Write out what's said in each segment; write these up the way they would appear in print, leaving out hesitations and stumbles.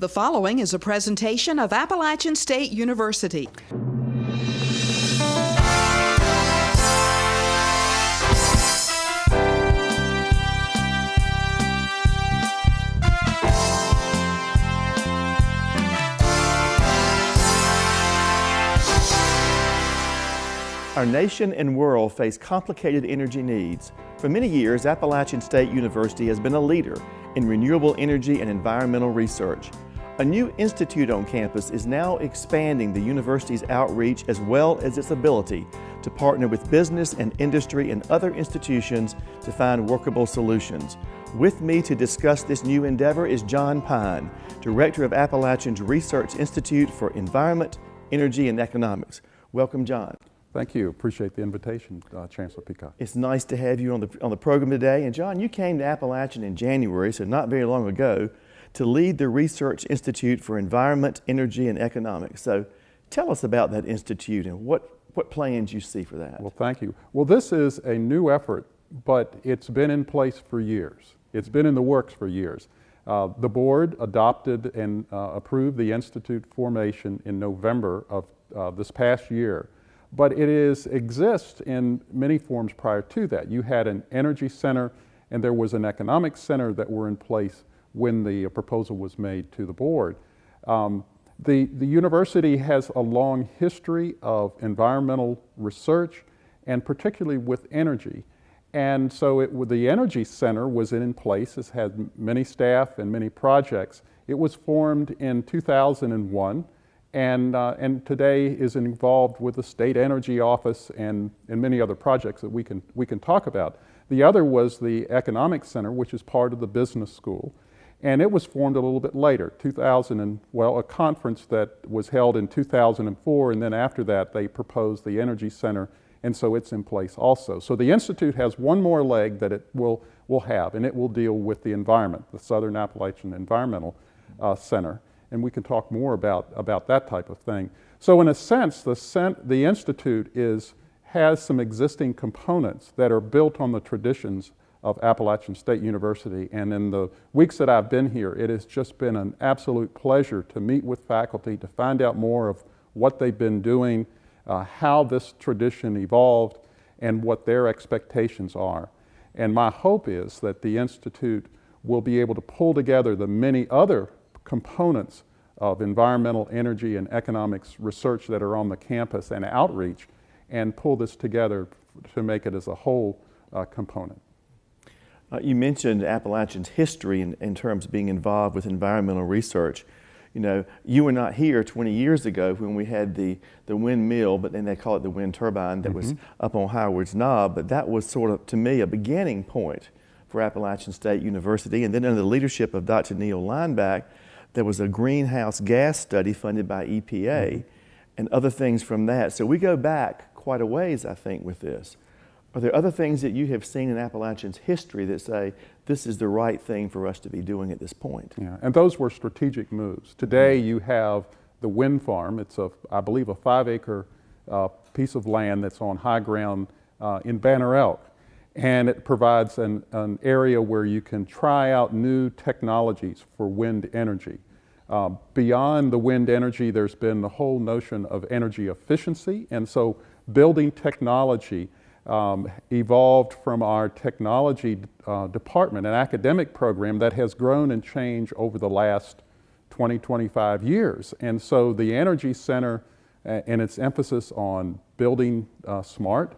The following is a presentation of Appalachian State University. Our nation and world face complicated energy needs. For many years, Appalachian State University has been a leader in renewable energy and environmental research. A new institute on campus is now expanding the university's outreach as well as its ability to partner with business and industry and other institutions to find workable solutions. With me to discuss this new endeavor is John Pine, Director of Appalachian's Research Institute for Environment, Energy, and Economics. Welcome, John. Thank you. Appreciate the invitation, Chancellor Peacock. It's nice to have you on the program today. And John, you came to Appalachian in January, so not very long ago, to lead the Research Institute for Environment, Energy, and Economics. So tell us about that institute and what plans you see for that. Well, thank you. Well, this is a new effort, but it's been in place for years. It's been in the works for years. The board adopted and approved the institute formation in November of this past year. But it exists in many forms prior to that. You had an energy center and there was an economic center that were in place when the proposal was made to the board. The university has a long history of environmental research and particularly with energy. And so the energy center was in place. It's had many staff and many projects. It was formed in 2001. And today is involved with the State Energy Office and many other projects that we can talk about. The other was the Economic Center, which is part of the business school, and it was formed a little bit later, a conference that was held in 2004, and then after that they proposed the Energy Center, and so it's in place also. So the Institute has one more leg that it will have, and it will deal with the environment, the Southern Appalachian Environmental Center. And we can talk more about that type of thing. So in a sense, the Institute has some existing components that are built on the traditions of Appalachian State University. And in the weeks that I've been here, it has just been an absolute pleasure to meet with faculty, to find out more of what they've been doing, how this tradition evolved, and what their expectations are. And my hope is that the Institute will be able to pull together the many other components of environmental, energy, and economics research that are on the campus and outreach and pull this together to make it as a whole component. You mentioned Appalachian's history in terms of being involved with environmental research. You know, you were not here 20 years ago when we had the windmill, but then they call it the wind turbine that was up on Howard's Knob, but that was sort of, to me, a beginning point for Appalachian State University. And then under the leadership of Dr. Neil Lineback, there was a greenhouse gas study funded by EPA and other things from that. So we go back quite a ways, I think, with this. Are there other things that you have seen in Appalachian's history that say this is the right thing for us to be doing at this point? Yeah, and those were strategic moves. Today you have the wind farm. It's I believe a 5-acre piece of land that's on high ground in Banner Elk. And it provides an area where you can try out new technologies for wind energy. Beyond the wind energy, there's been the whole notion of energy efficiency, and so building technology evolved from our technology department, an academic program that has grown and changed over the last 25 years. And so the Energy Center and its emphasis on building smart,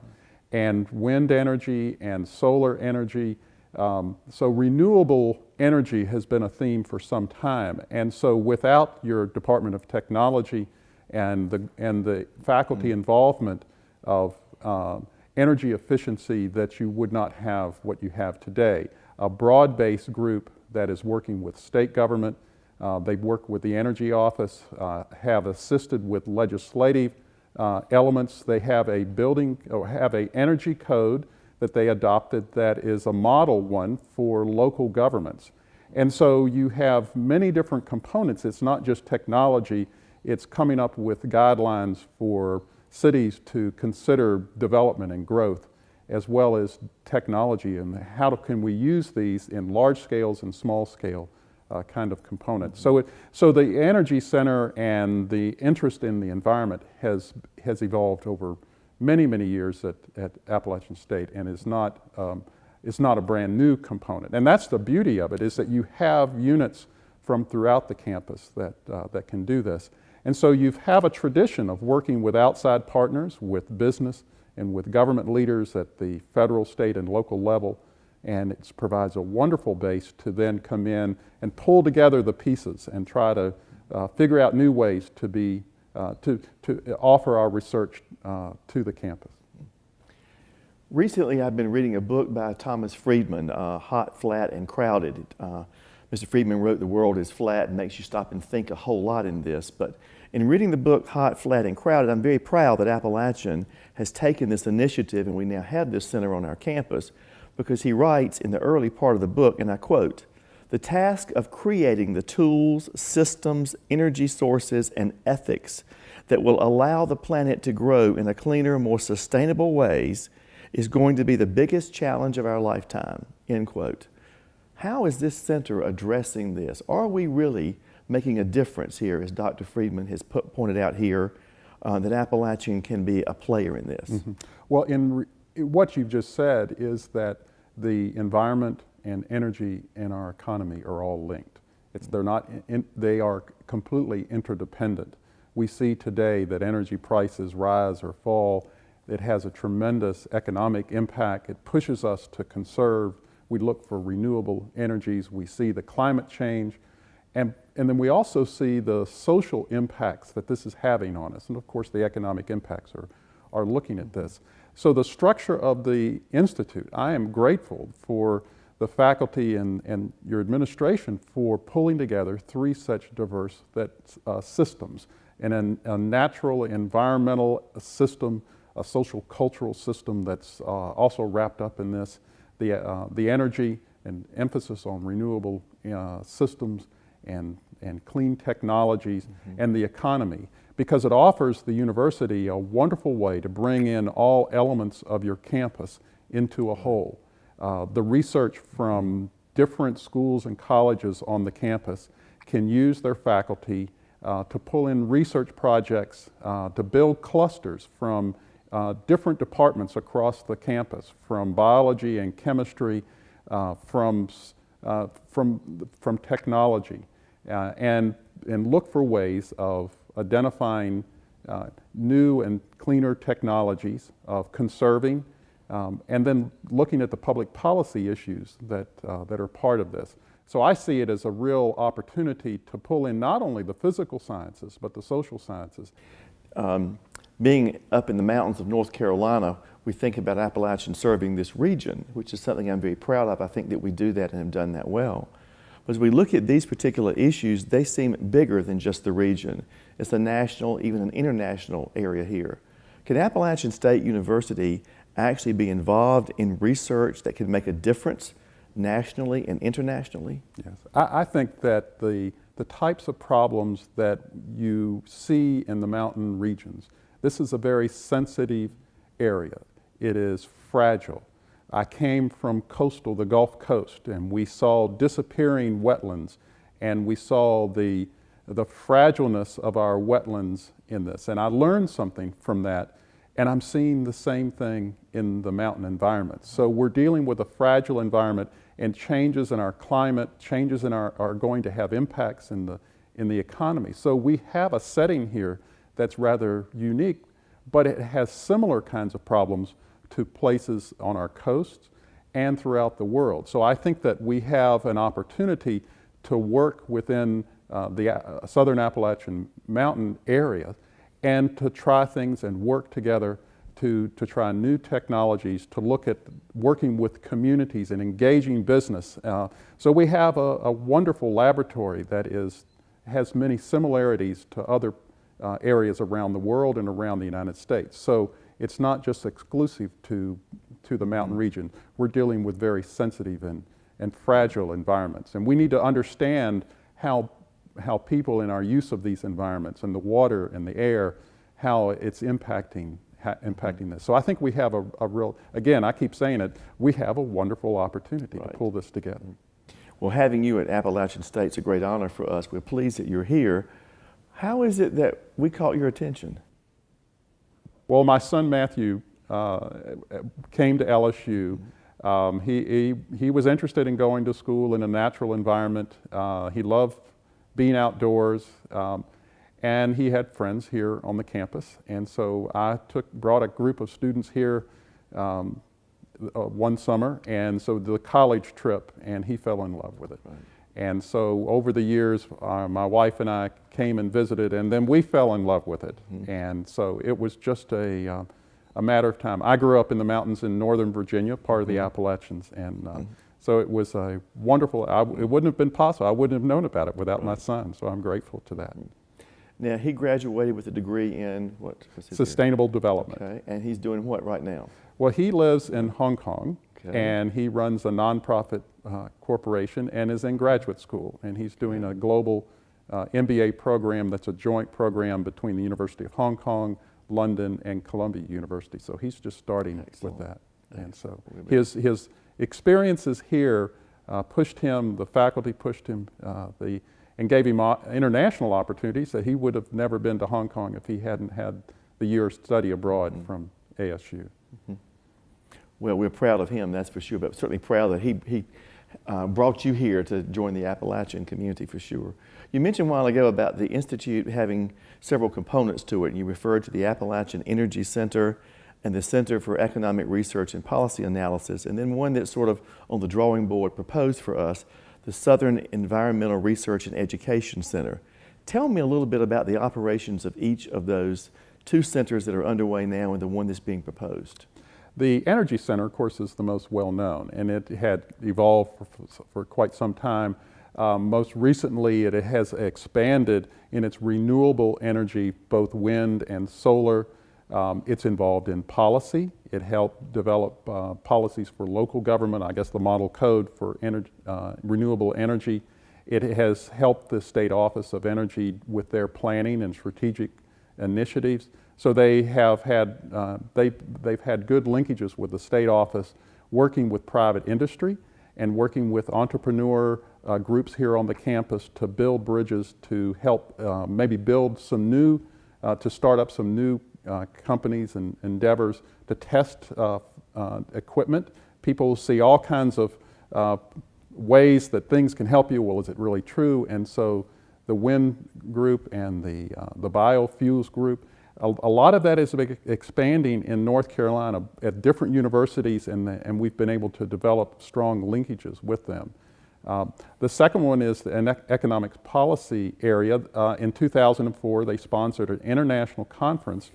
and wind energy and solar energy. So renewable energy has been a theme for some time. And so without your Department of Technology and the faculty involvement of energy efficiency, that you would not have what you have today. A broad-based group that is working with state government. They've worked with the Energy Office, have assisted with legislative elements. They have a energy code that they adopted that is a model one for local governments. And so you have many different components. It's not just technology, it's coming up with guidelines for cities to consider development and growth, as well as technology and how can we use these in large scales and small scale kind of component. So the Energy Center and the interest in the environment has evolved over many, many years at Appalachian State, and is not a brand new component. And that's the beauty of it, is that you have units from throughout the campus that can do this. And so you have a tradition of working with outside partners, with business, and with government leaders at the federal, state, and local level. And it provides a wonderful base to then come in and pull together the pieces and try to figure out new ways to offer our research to the campus. Recently, I've been reading a book by Thomas Friedman, Hot, Flat, and Crowded. Mr. Friedman wrote "The World is Flat" and makes you stop and think a whole lot in this. But in reading the book Hot, Flat, and Crowded, I'm very proud that Appalachian has taken this initiative and we now have this center on our campus, because he writes in the early part of the book, and I quote, "The task of creating the tools, systems, energy sources, and ethics that will allow the planet to grow in a cleaner, more sustainable ways is going to be the biggest challenge of our lifetime," end quote. How is this center addressing this? Are we really making a difference here, as Dr. Friedman has pointed out here, that Appalachian can be a player in this? Mm-hmm. Well, what you've just said is that the environment and energy in our economy are all linked. They are completely interdependent. We see today that energy prices rise or fall. It has a tremendous economic impact. It pushes us to conserve. We look for renewable energies. We see the climate change. And then we also see the social impacts that this is having on us. And of course, the economic impacts are looking at this. So the structure of the Institute, I am grateful for the faculty and your administration for pulling together three such diverse systems, and a natural environmental system, a social cultural system that's also wrapped up in this, the energy and emphasis on renewable systems and clean technologies, and the economy, because it offers the university a wonderful way to bring in all elements of your campus into a whole. The research from different schools and colleges on the campus can use their faculty to pull in research projects, to build clusters from different departments across the campus, from biology and chemistry, from technology, and look for ways of identifying new and cleaner technologies, of conserving, and then looking at the public policy issues that are part of this. So I see it as a real opportunity to pull in not only the physical sciences, but the social sciences. Being up in the mountains of North Carolina, we think about Appalachian serving this region, which is something I'm very proud of. I think that we do that and have done that well. But as we look at these particular issues, they seem bigger than just the region. It's a national, even an international area here. Can Appalachian State University actually be involved in research that can make a difference nationally and internationally? Yes, I think that the types of problems that you see in the mountain regions, this is a very sensitive area. It is fragile. I came from the Gulf Coast, and we saw disappearing wetlands, and we saw the fragileness of our wetlands in this. And I learned something from that, and I'm seeing the same thing in the mountain environment. So we're dealing with a fragile environment, and changes in our climate, changes in are going to have impacts in the economy. So we have a setting here that's rather unique, but it has similar kinds of problems to places on our coasts and throughout the world. So I think that we have an opportunity to work within the Southern Appalachian Mountain area and to try things and work together to try new technologies, to look at working with communities and engaging business. So we have a wonderful laboratory that has many similarities to other areas around the world and around the United States. So it's not just exclusive to the mountain region. We're dealing with very sensitive and fragile environments. And we need to understand how people in our use of these environments and the water and the air, how it's impacting this. So I think we have a real, again, I keep saying it, we have a wonderful opportunity to pull this together. Well, having you at Appalachian State is a great honor for us. We're pleased that you're here. How is it that we caught your attention? Well, my son Matthew came to LSU. He was interested in going to school in a natural environment. He loved being outdoors, and he had friends here on the campus. And so I brought a group of students here one summer, and so the college trip, and he fell in love with it. Right. And so over the years, my wife and I came and visited, and then we fell in love with it. Mm-hmm. And so it was just a matter of time. I grew up in the mountains in northern Virginia, part of the Appalachians, and so it was a wonderful, it wouldn't have been possible. I wouldn't have known about it without my son, so I'm grateful to that. Now, he graduated with a degree in what? Sustainable development. Okay, and he's doing what right now? Well, he lives in Hong Kong, and he runs a nonprofit corporation and is in graduate school, and he's doing a global MBA program that's a joint program between the University of Hong Kong, London, and Columbia University. So he's just starting with that. And so his experiences here pushed him, the faculty pushed him, and gave him international opportunities that he would have never been to Hong Kong if he hadn't had the year of study abroad from ASU. Well, we're proud of him, that's for sure, but certainly proud that he brought you here to join the Appalachian community for sure. You mentioned a while ago about the Institute having several components to it, and you referred to the Appalachian Energy Center and the Center for Economic Research and Policy Analysis, and then one that's sort of on the drawing board proposed for us, the Southern Environmental Research and Education Center. Tell me a little bit about the operations of each of those two centers that are underway now and the one that's being proposed. The Energy Center, of course, is the most well-known, and it had evolved for quite some time. Most recently, it has expanded in its renewable energy, both wind and solar. It's involved in policy. It helped develop policies for local government, I guess the model code for renewable energy. It has helped the State Office of Energy with their planning and strategic initiatives. So they have had they've had good linkages with the state office, working with private industry and working with entrepreneur groups here on the campus to build bridges to help maybe build some new, to start up some new companies and endeavors to test equipment. People see all kinds of ways that things can help you. Well, is it really true? And so the wind group and the biofuels group, a lot of that is expanding in North Carolina at different universities, and we've been able to develop strong linkages with them. The second one is an economic policy area. In 2004, they sponsored an international conference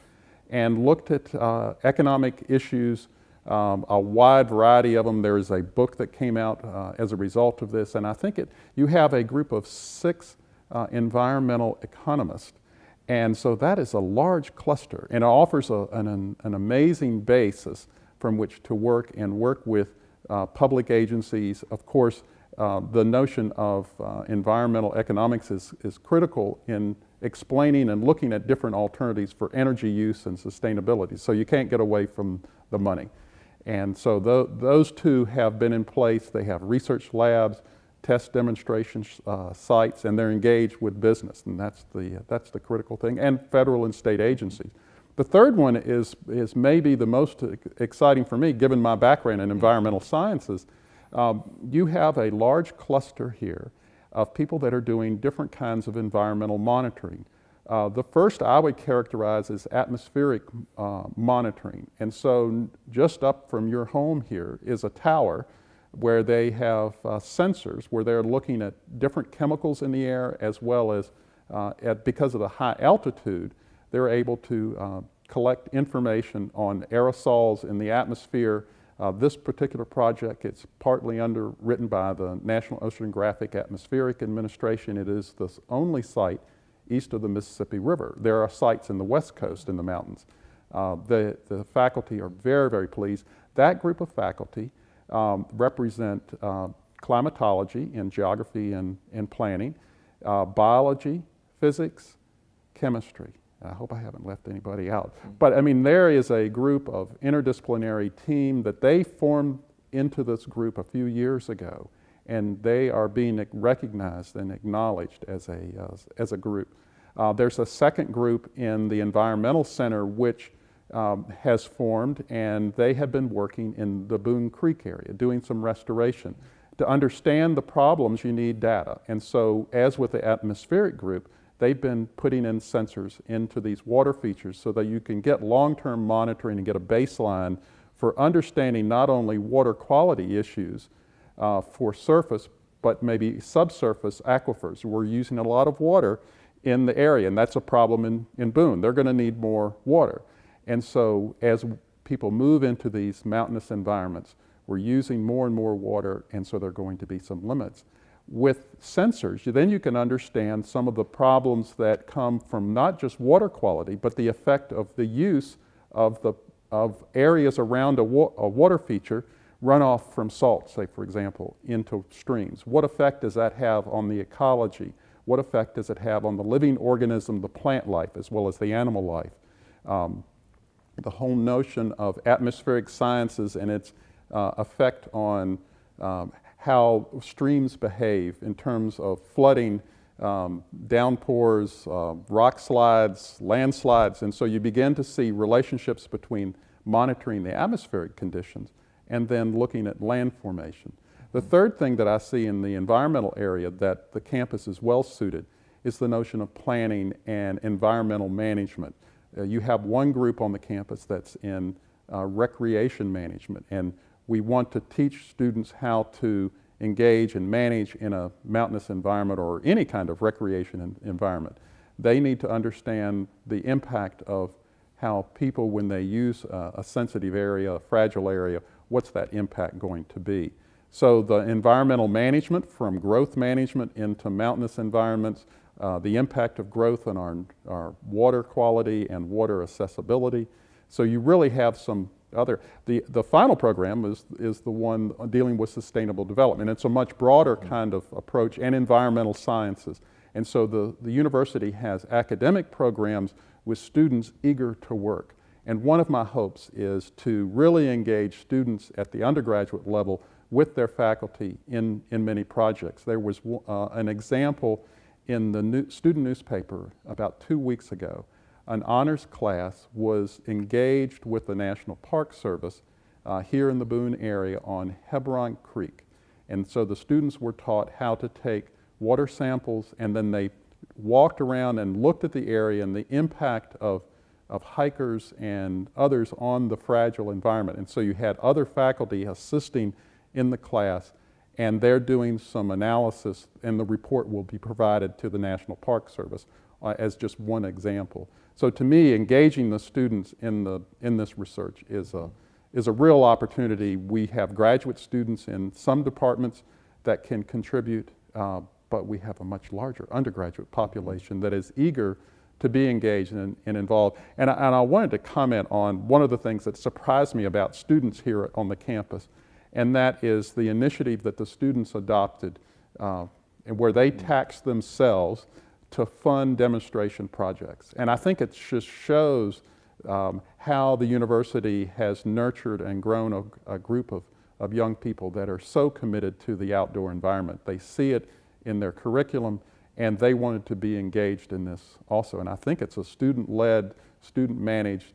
and looked at economic issues, a wide variety of them. There is a book that came out as a result of this, and I think you have a group of 6 environmental economists. And so that is a large cluster, and it offers an amazing basis from which to work with public agencies. Of course, the notion of environmental economics is critical in explaining and looking at different alternatives for energy use and sustainability. So you can't get away from the money. And so those two have been in place. They have research labs, test demonstration sites, and they're engaged with business, and that's the critical thing, and federal and state agencies. The third one is maybe the most exciting for me, given my background in environmental sciences. You have a large cluster here of people that are doing different kinds of environmental monitoring. The first I would characterize as atmospheric monitoring, and so just up from your home here is a tower where they have sensors where they're looking at different chemicals in the air, as well as because of the high altitude, they're able to collect information on aerosols in the atmosphere. This particular project, it's partly underwritten by the National Oceanographic Atmospheric Administration. It is the only site east of the Mississippi River. There are sites in the West Coast in the mountains. The faculty are very, very pleased. That group of faculty represent climatology and geography and planning, biology, physics, chemistry. I hope I haven't left anybody out. But I mean, there is a group of interdisciplinary team that they formed into this group a few years ago. and they are being recognized and acknowledged as a group. There's a second group in the Environmental Center which has formed, and they have been working in the Boone Creek area, doing some restoration. To understand the problems, you need data. And so, as with the atmospheric group, they've been putting in sensors into these water features so that you can get long-term monitoring and get a baseline for understanding not only water quality issues for surface, but maybe subsurface aquifers. We're using a lot of water in the area, and that's a problem in Boone. They're going to need more water. And so as people move into these mountainous environments, we're using more and more water, and so there are going to be some limits. With sensors, then you can understand some of the problems that come from not just water quality, but the effect of the use of areas around a water feature, runoff from salt, say for example, into streams. What effect does that have on the ecology? What effect does it have on the living organism, the plant life, as well as the animal life? The whole notion of atmospheric sciences and its effect on how streams behave in terms of flooding, downpours, rock slides, landslides, and so you begin to see relationships between monitoring the atmospheric conditions and then looking at land formation. The third thing that I see in the environmental area that the campus is well suited is the notion of planning and environmental management. You have one group on the campus that's in recreation management, and we want to teach students how to engage and manage in a mountainous environment or any kind of recreation environment. They need to understand the impact of how people, when they use a sensitive area, a fragile area, what's that impact going to be? So the environmental management, from growth management into mountainous environments, the impact of growth on our water quality and water accessibility. So you really have some other, the final program is the one dealing with sustainable development. It's a much broader kind of approach, and environmental sciences. And so the university has academic programs with students eager to work. And one of my hopes is to really engage students at the undergraduate level with their faculty in many projects. There was an example in the student newspaper about 2 weeks ago. An honors class was engaged with the National Park Service here in the Boone area on Hebron Creek. And so the students were taught how to take water samples, and then they walked around and looked at the area and the impact of hikers and others on the fragile environment. And so you had other faculty assisting in the class, and they're doing some analysis, and the report will be provided to the National Park Service as just one example. So to me, engaging the students in this research is a real opportunity. We have graduate students in some departments that can contribute, but we have a much larger undergraduate population that is eager to be engaged and involved. And I wanted to comment on one of the things that surprised me about students here on the campus, and that is the initiative that the students adopted, and where they taxed themselves to fund demonstration projects. And I think it just shows how the university has nurtured and grown a group of young people that are so committed to the outdoor environment. They see it in their curriculum, and they wanted to be engaged in this also. And I think it's a student-led, student-managed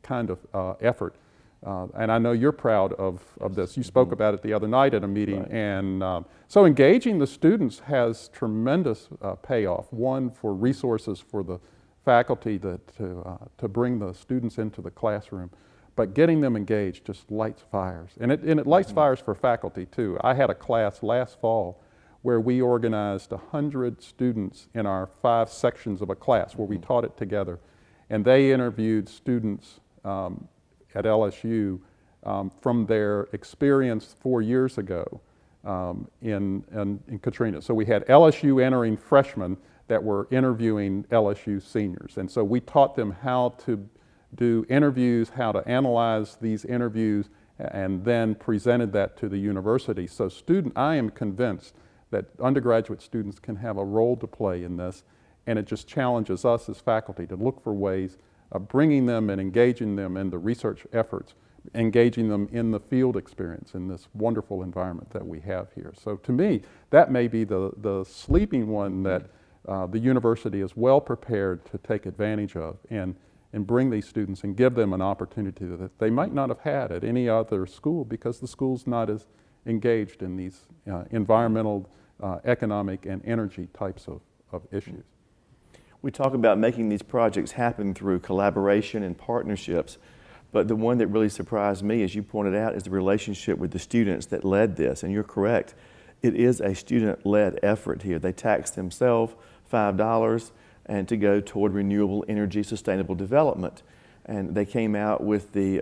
kind of effort. And I know you're proud of this. You spoke about it the other night at a meeting. Right. And so engaging the students has tremendous payoff. One, for resources for the faculty to bring the students into the classroom, but getting them engaged just lights fires. And it lights fires for faculty too. I had a class last fall where we organized 100 students in our 5 sections of a class where we taught it together. And they interviewed students at LSU from their experience 4 years ago in Katrina. So we had LSU entering freshmen that were interviewing LSU seniors. And so we taught them how to do interviews, how to analyze these interviews, and then presented that to the university. So I am convinced that undergraduate students can have a role to play in this, and it just challenges us as faculty to look for ways of bringing them and engaging them in the research efforts, engaging them in the field experience in this wonderful environment that we have here. So to me, that may be the sleeping one that the university is well prepared to take advantage of and bring these students and give them an opportunity that they might not have had at any other school because the school's not as engaged in these environmental, economic, and energy types of issues. We talk about making these projects happen through collaboration and partnerships, but the one that really surprised me, as you pointed out, is the relationship with the students that led this. And you're correct, it is a student-led effort here. They taxed themselves $5 and to go toward renewable energy sustainable development. And they came out with the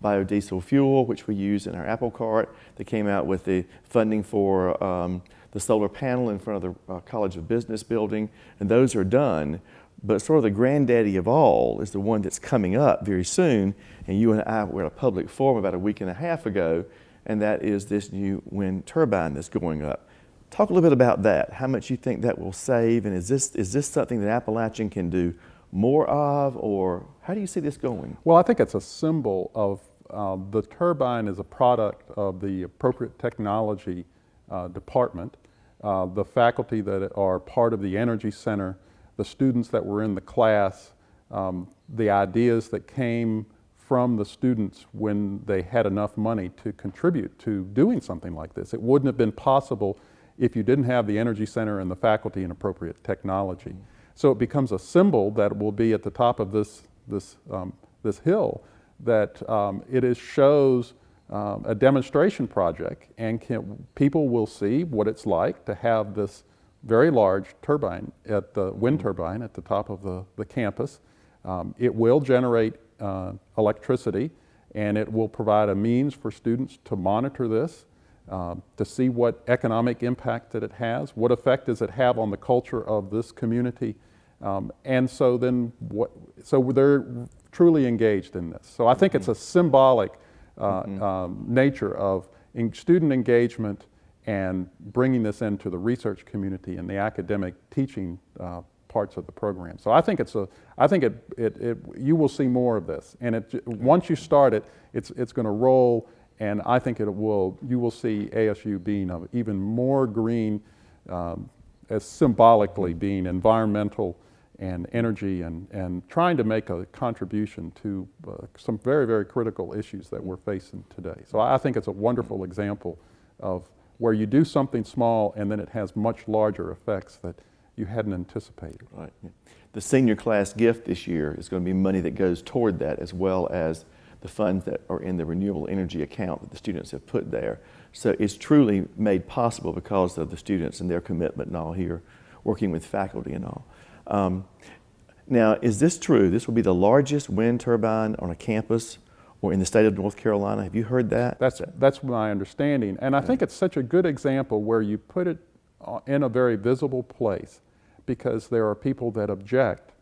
biodiesel fuel, which we use in our Apple Cart. They came out with the funding for the solar panel in front of the College of Business building, and those are done. But sort of the granddaddy of all is the one that's coming up very soon, and you and I were at a public forum about a week and a half ago, and that is this new wind turbine that's going up. Talk a little bit about that, how much you think that will save, and is this something that Appalachian can do more of, or how do you see this going? Well, I think it's a symbol of the turbine is a product of the appropriate technology department, the faculty that are part of the Energy Center, the students that were in the class, the ideas that came from the students when they had enough money to contribute to doing something like this. It wouldn't have been possible if you didn't have the Energy Center and the faculty and appropriate technology. So it becomes a symbol that will be at the top of this hill, that it shows a demonstration project, and people will see what it's like to have this very large turbine, wind turbine at the top of the campus. It will generate electricity, and it will provide a means for students to monitor this, to see what economic impact that it has, what effect does it have on the culture of this community, and so then so they're truly engaged in this. So I think it's a symbolic nature of student engagement and bringing this into the research community and the academic teaching parts of the program. So I think you will see more of this, and once you start it, it's going to roll, and I think you will see ASU being even more green, as symbolically being environmental and energy and trying to make a contribution to some very, very critical issues that we're facing today. So I think it's a wonderful example of where you do something small and then it has much larger effects that you hadn't anticipated. Right. The senior class gift this year is going to be money that goes toward that, as well as the funds that are in the renewable energy account that the students have put there. So it's truly made possible because of the students and their commitment and all here, working with faculty and all. Now, is this true? This will be the largest wind turbine on a campus or in the state of North Carolina. Have you heard that? That's my understanding. And I think it's such a good example where you put it in a very visible place, because there are people that object,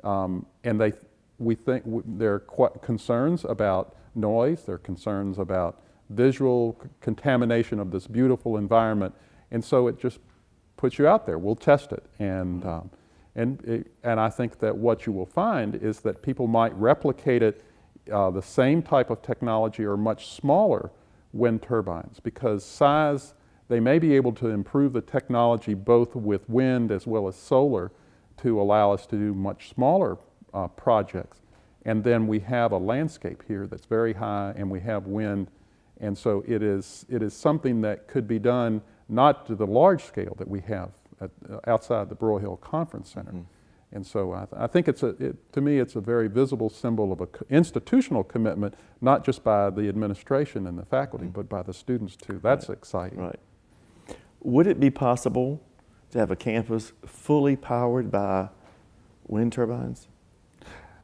and we think there are concerns about noise, there are concerns about visual contamination of this beautiful environment, and so it just puts you out there. We'll test it, and I think that what you will find is that people might replicate it, the same type of technology or much smaller wind turbines, because size, they may be able to improve the technology both with wind as well as solar to allow us to do much smaller projects. And then we have a landscape here that's very high, and we have wind, and so it is something that could be done not to the large scale that we have outside the Broyhill Conference Center. Mm-hmm. And so I think to me it's a very visible symbol of an institutional commitment, not just by the administration and the faculty, mm-hmm. but by the students too. That's exciting. Right. Would it be possible to have a campus fully powered by wind turbines?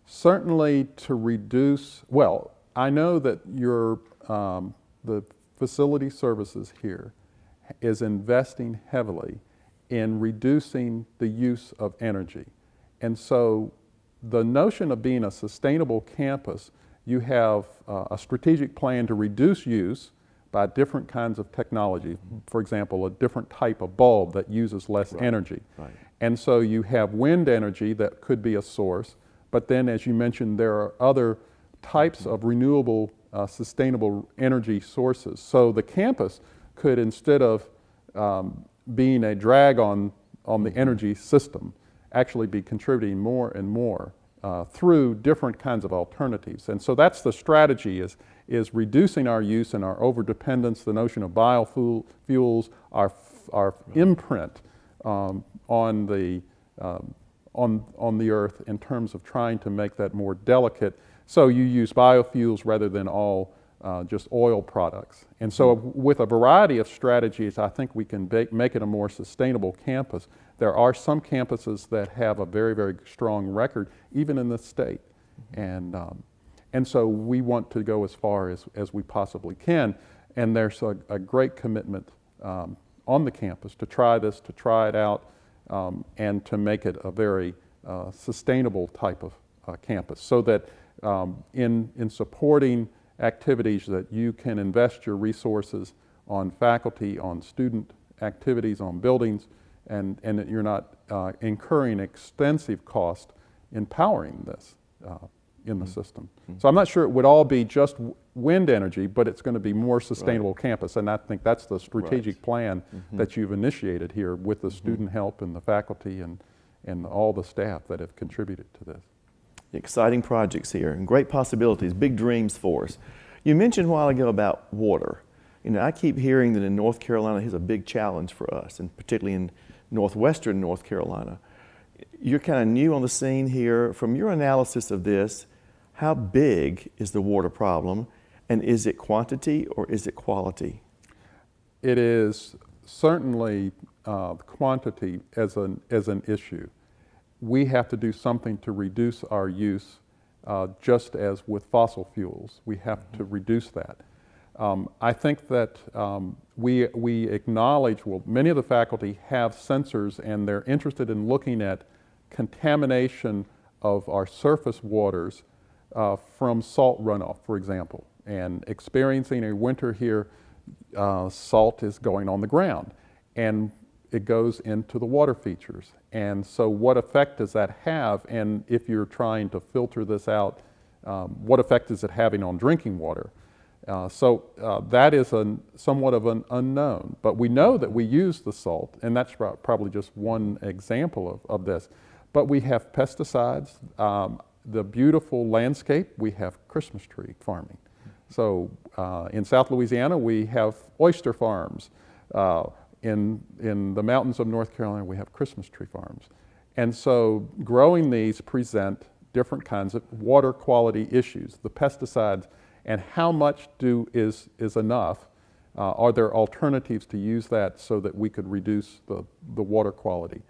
Certainly to reduce, well, I know that the facility services here is investing heavily in reducing the use of energy. And so the notion of being a sustainable campus, you have a strategic plan to reduce use by different kinds of technology. For example, a different type of bulb that uses less energy. Right. And so you have wind energy that could be a source, but then as you mentioned, there are other types of renewable sustainable energy sources. So the campus could, instead of being a drag on the energy system, actually be contributing more and more through different kinds of alternatives. And so that's the strategy, is reducing our use and our overdependence, the notion of biofuels, our imprint on the earth in terms of trying to make that more delicate. So you use biofuels rather than all just oil products. And so with a variety of strategies, I think we can make it a more sustainable campus. There are some campuses that have a very, very strong record, even in the state. And so we want to go as far as we possibly can. And there's a great commitment on the campus to try this, to try it out, and to make it a very sustainable type of campus, so that in supporting activities that you can invest your resources on faculty, on student activities, on buildings, and that you're not incurring extensive cost in powering this in the system. So I'm not sure it would all be just wind energy, but it's going to be more sustainable campus, and I think that's the strategic plan that you've initiated here with the student help and the faculty and all the staff that have contributed to this. Exciting projects here and great possibilities, big dreams for us. You mentioned a while ago about water. You know, I keep hearing that in North Carolina is a big challenge for us, and particularly in northwestern North Carolina. You're kind of new on the scene here. From your analysis of this, how big is the water problem, and is it quantity or is it quality? It is certainly quantity as an issue. We have to do something to reduce our use, just as with fossil fuels. We have to reduce that. I think that we acknowledge, well, many of the faculty have sensors, and they're interested in looking at contamination of our surface waters from salt runoff, for example. And experiencing a winter here, salt is going on the ground, and it goes into the water features. And so what effect does that have? And if you're trying to filter this out, what effect is it having on drinking water? So that is somewhat of an unknown. But we know that we use the salt, and that's probably just one example of this. But we have pesticides, the beautiful landscape, we have Christmas tree farming. So in South Louisiana, we have oyster farms. In the mountains of North Carolina, we have Christmas tree farms. And so growing these present different kinds of water quality issues. The pesticides, and how much is enough? Are there alternatives to use that so that we could reduce the water quality?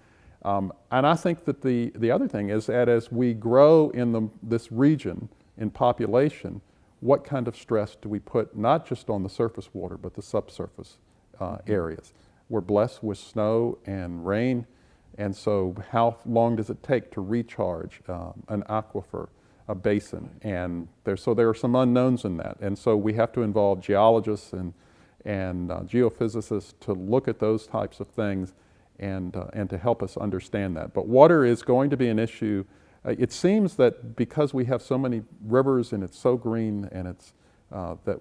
And I think that the other thing is that as we grow in this region in population, what kind of stress do we put not just on the surface water, but the subsurface areas? We're blessed with snow and rain, and so how long does it take to recharge an aquifer, a basin? And there are some unknowns in that, and so we have to involve geologists and geophysicists to look at those types of things and to help us understand that. But water is going to be an issue. It seems that because we have so many rivers and it's so green and that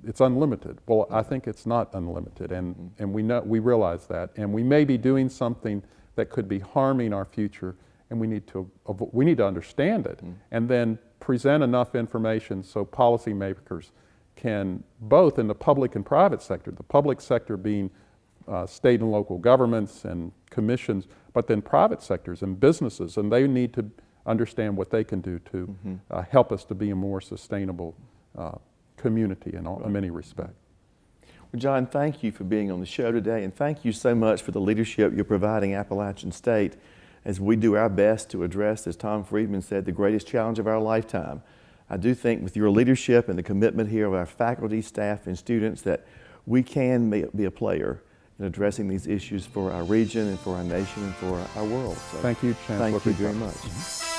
it's unlimited. Well, I think it's not unlimited, and we realize that, and we may be doing something that could be harming our future, and we need to understand it, and then present enough information so policymakers can, both in the public and private sector, the public sector being state and local governments and commissions, but then private sectors and businesses, and they need to understand what they can do to help us to be a more sustainable community in many respects. Well, John, thank you for being on the show today, and thank you so much for the leadership you're providing Appalachian State as we do our best to address, as Tom Friedman said, the greatest challenge of our lifetime. I do think with your leadership and the commitment here of our faculty, staff, and students that we can be a player in addressing these issues for our region and for our nation and for our world. So thank you, Chancellor. Thank you very much.